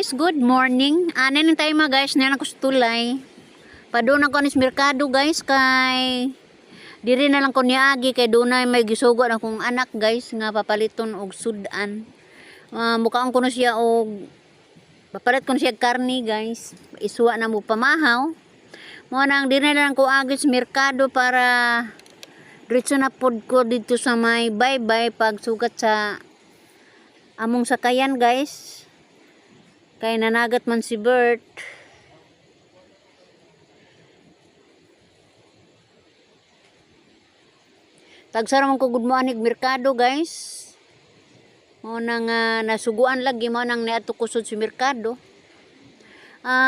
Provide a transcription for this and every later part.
guys, good morning. Anin tayo mga guys, na ako sa tulay. Paduna ko anis merkado guys kay diri na lang ko niagi kay dunay may gisugo na akong anak guys nga papaliton og sudan. Mukaon ko na siya og papalit ko na siya karni guys. Isuwa na mo pamahaw. Mo nang diri na lang ko agi sa merkado para diretso na pod ko dito sa may bye-bye pag sugat sa among sakayan guys. Kay nanagat man si Bert. Tagsara man ko good morning merkado guys. Mo nang nasuguan lagi mo nang niadto kusod si merkado.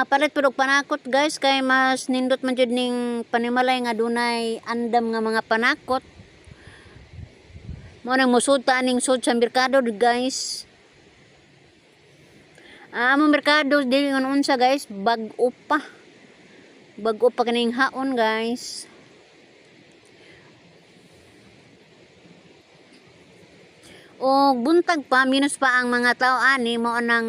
Palit pud og panakot guys kay mas nindot man jud ning panimalay nga dunay andam nga mga panakot. Mo nang musud ta aning sud sa merkado guys. Among merkado dili unsa guys, bag-o pa. Bag-o pa kining haon guys. O buntag pa minus pa ang mga tao ani mo nang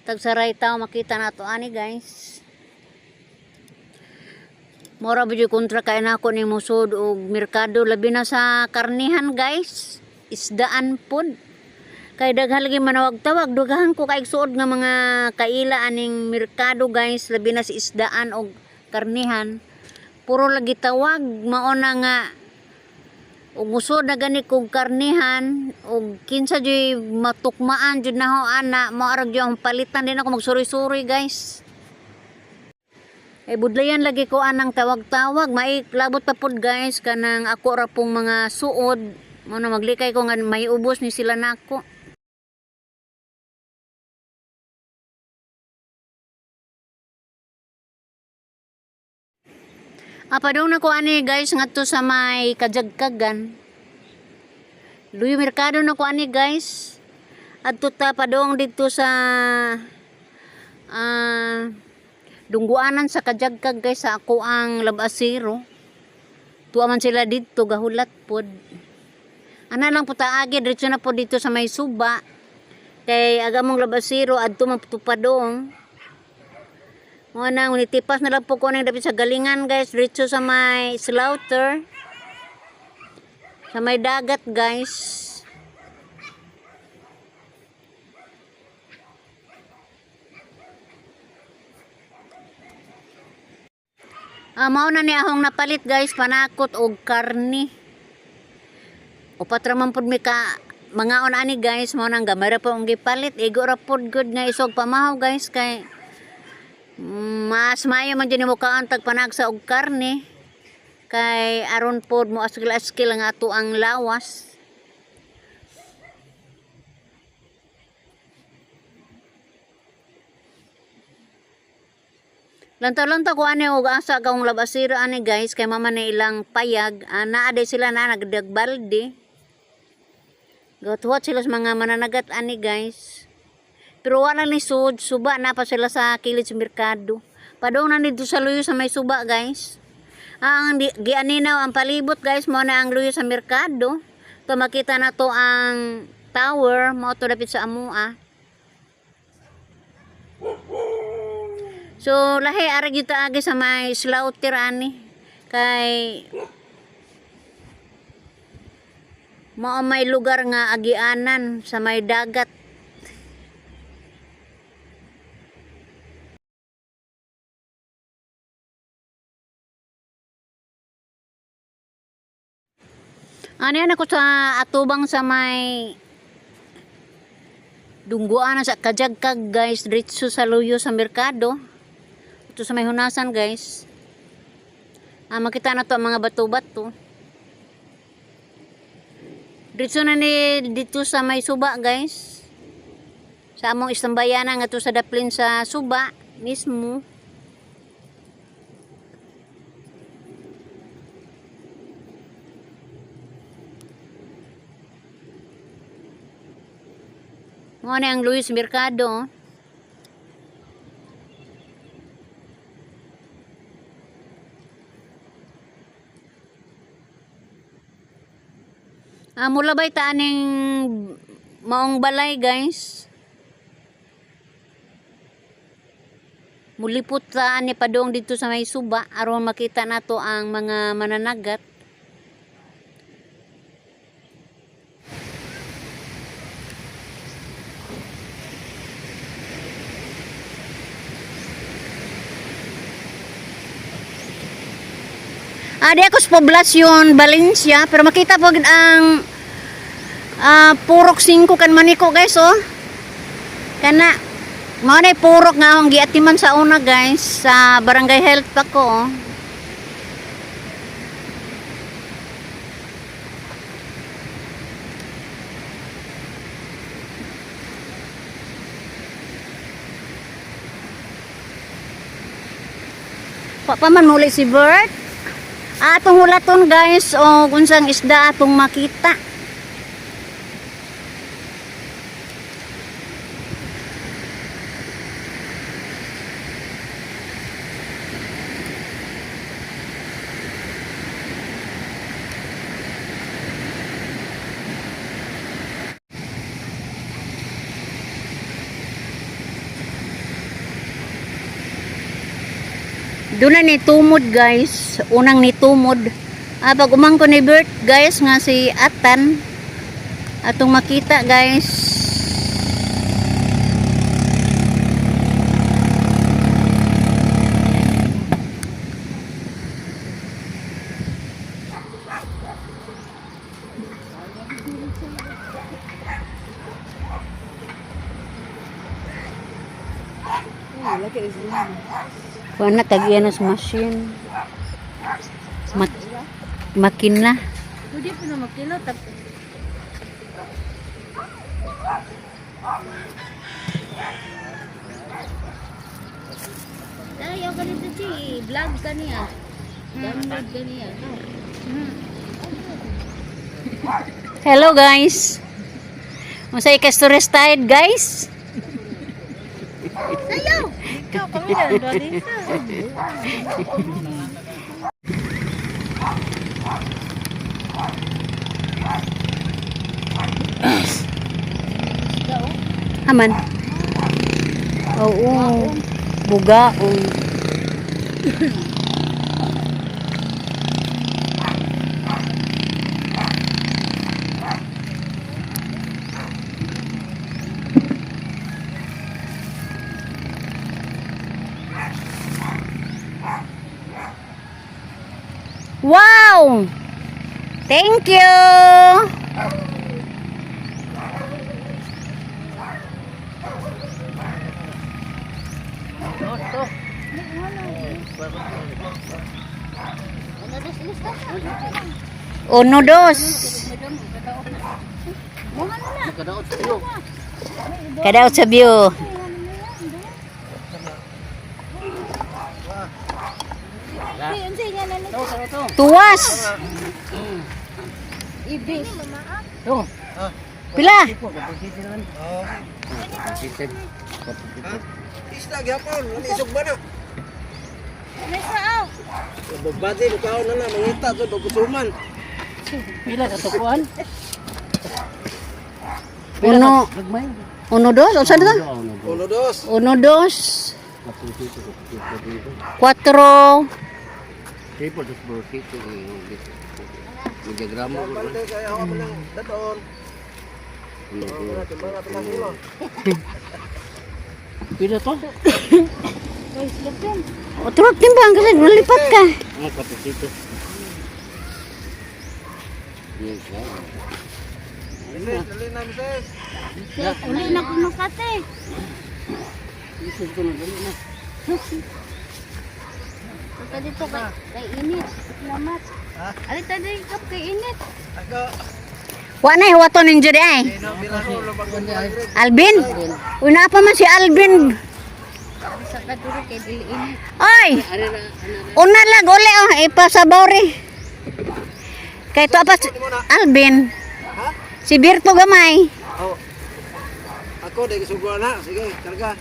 tagsaray tao makita nato ani guys. Mora ba jud kontra kay nako ni musud og merkado labi na sa karnihan guys. Isdaan pod. Kay daghan lagi manawag-tawag dugahan ko kay suod nga mga kaila aning merkado guys labi na sa isdaan og karnihan. Puro lagi tawag mao na nga og musod na gani kog karnihan og kinsa jud matukmaan jud naho ana mao ra jud palitan din ako magsuri-suri guys. Budlayan lagi ko anang tawag-tawag maiklabot pa pod guys kanang ako ra pong mga suod mo na maglikay ko nga may ubos ni sila nako. Padung na ko ani guys ngadto sa may Kajagkagan. Luyo merkado na ko ani guys. Adto ta padung dito sa dungguanan sa Kajagkag guys sa ako ang labasiro. Tuwa man sila dito gahulat pod. Ana lang po taagi diretso na po dito sa may suba. Kay agamong labasiro adto man padung. Mo nang nitipas na lang po ko nang dapit sa galingan guys diretso sa may slaughter. Sa may dagat guys. Mao na ni ahong napalit guys panakot og karni. Upat ra man pud mi ka mangaon ani guys mao nang gamay ra po ang gipalit igo ra pud good nga isog pamahaw guys kay mas maayo man dyan mo kaantag panagsa og karne kay aron pod mo askil-askil ang ato ang lawas. Lantaw-lantaw ko ani og asa kaong labasira ani guys kay mama na ilang payag naa day sila na nagdagbalde. Gawat sila sa mga mananagat ani guys. Pero wala ni sud, suba na pa sila sa kilid sa merkado. Padung na dito sa luyo sa may suba guys. Ang gianinaw ang palibot guys mo na ang luyo sa merkado. To makita na to ang tower mo to dapit sa amua. So lahi ara gyud ta agi sa may slaughter ani kay mao may lugar nga agianan sa may dagat. Ano yan ako sa atubang sa may dungguan sa Kajagkag guys diretso sa luyo sa merkado. Ito sa may hunasan guys. Makita na to ang mga bato-bato. Diretso na ni dito sa may suba guys. Sa among istambayanan nga to sa daplin sa suba mismo. Mo na ang Luis Mercado. Mula ba ita aning maong balay guys. mulipot sa ani padong dito sa may suba aron makita nato ang mga mananagat. Di ako sa poblasyon Valencia pero makita po ang purok 5 kan maniko guys oh. Kana mao na purok nga akong giatiman sa una guys sa barangay health pa ko oh. Paman muli si Bert. Atong hulaton guys o kunsang isda atong makita. Doon na ni tumod guys, unang ni tumod. Pag umangko ni Bert guys nga si Atan atong makita guys. Wana tagyan na sa machine. Makina. Hindi po na makina. Ayaw ka nito si vlog ka niya. Download ka niya. Hello guys. Masay ka tourist tide guys. Ayaw! Ikaw kami na dito. Aman. Oo. Bugaon. Wow! Thank you! Uno, dos. Kadaot sa view. Tuwas. Ibis. Pila? Isda gyapon, ani isog ba na? Nasa aw. Bagbati lukaon na mangita to kusuman. Pila ka tukuan? Uno. Uno, dos. O saan ito? Uno dos. Uno, dos. Cuatro. Triple dos bolsito diagrama ko. Bante kay hawa mo nang dadon. Pila to? Guys, lapin. O turot timbang kasi nalipat ka. Ang kapitito. Yes, Dali na mises. Uli na ko makate. Isus ko na dali na. Ito dito kay init. Salamat. Alita dito kap kay init. Ako Wa na hiwato ninyo di ay. no bilaro lo bag Alvin? Uy, na pa man si Alvin. Sa kaduro kay dili init. Oy! Una lang, uli oh. Ipasabaw rin. Kay to apa si Alvin. Ha? Si Birto gamay. Oh. Ako dai sugo na. Sige, karga.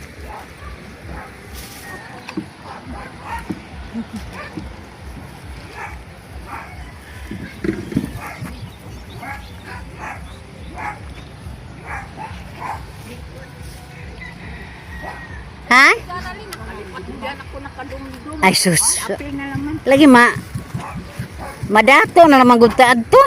Ha? sus. Apil na naman. Lagi madato na naman gud ta adto.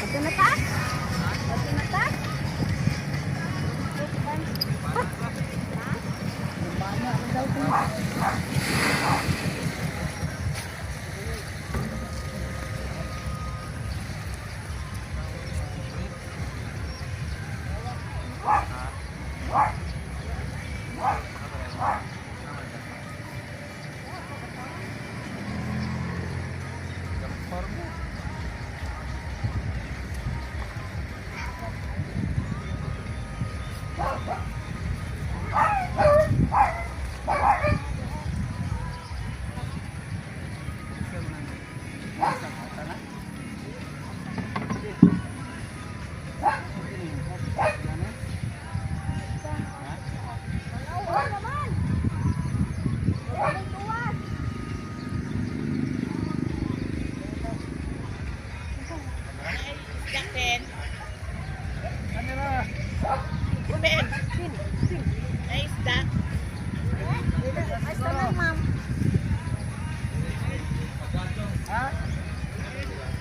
Pati na ta? Pati na ta?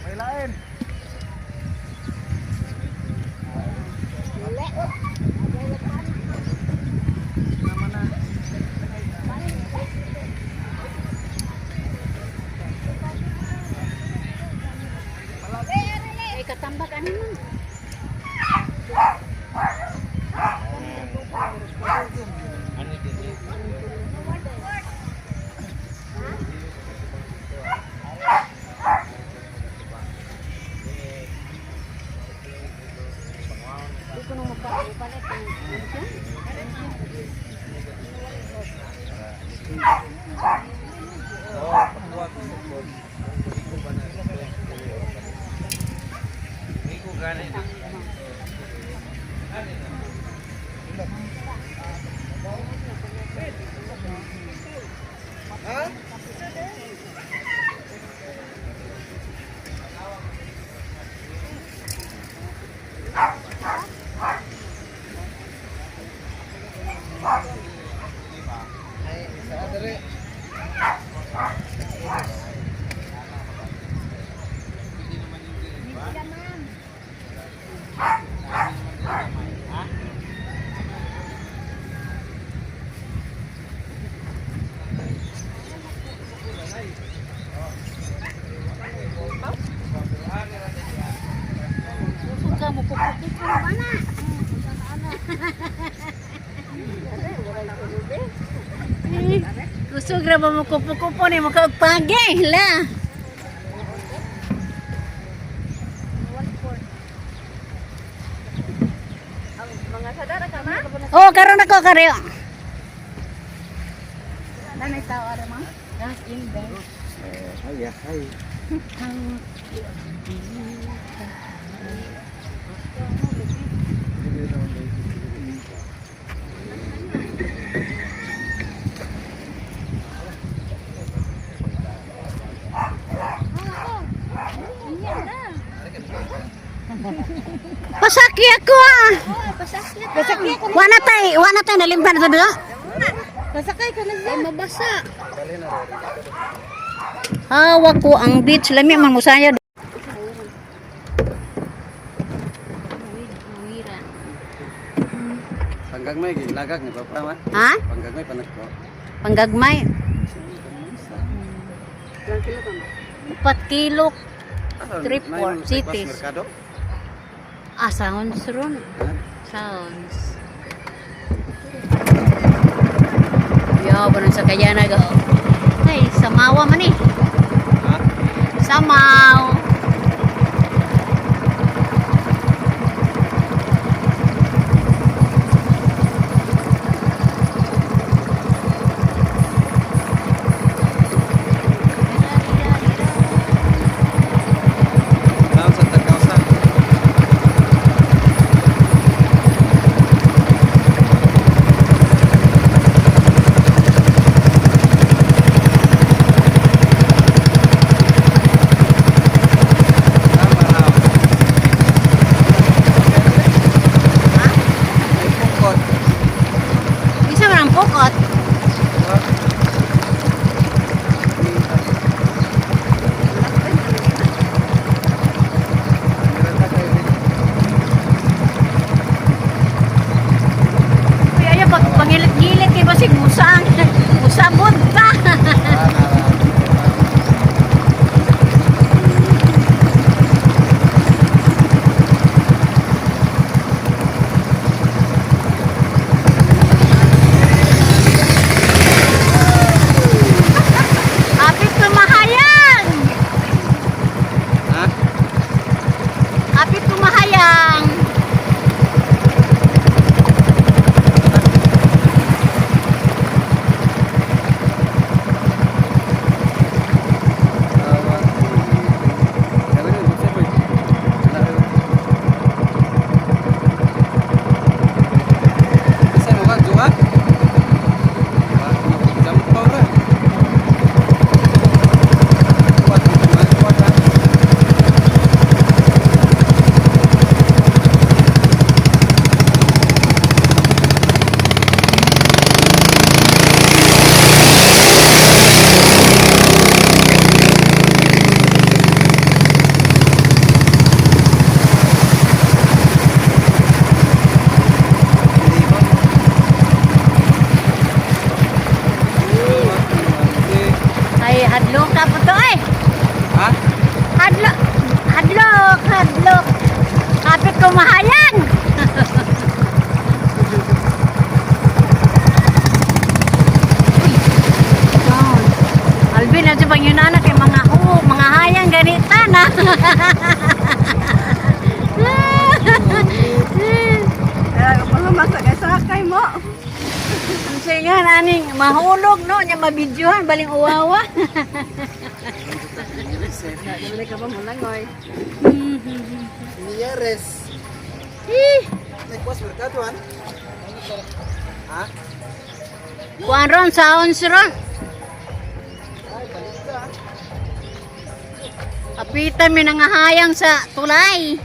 May lain. Ay, katambak ano nun? Hindi ko nung magpapalit ang ka mo pupukit ko mana. Kusog ra ba mo kupo-kupo ni makaagpagi la. Mga sadara ka ma? Oh, karon ako karyo. Nanay tao ara ma? Ah, in bed. Ay, ay. Pasaki ako ah. Pasakit. Pasakit ko. Wa na tay nalimban to do. Pasakay ka na siya. Ay, mabasa. Hawak ko ang beach lami man musaya. Panggagmay, lagag ni Papa man. Ha? Panggagmay, panagko. Panggagmay. 4 kilo. Trip for cities. Merkado? Sounds ron. Sounds. Yo, parang sa kaya na go. Ay, samawa man eh. Ha? Samaw. ko mahayang. Alvin, at pang yun anak yung mga hayang ganita na. Mga masakay mo. Ang singan, aning mahulog, no? Nya mabidyohan, baling uwawa. Dali ka ba mo lang, oy. Niyares. Nagpas merkaduan. Ha? Kuan ron, saon si ron. Apitan mi nangahayang sa tulay.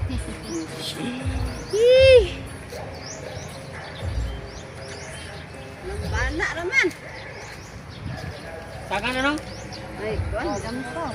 Bana raman. Saka na nang. Ay, kuan, gamito.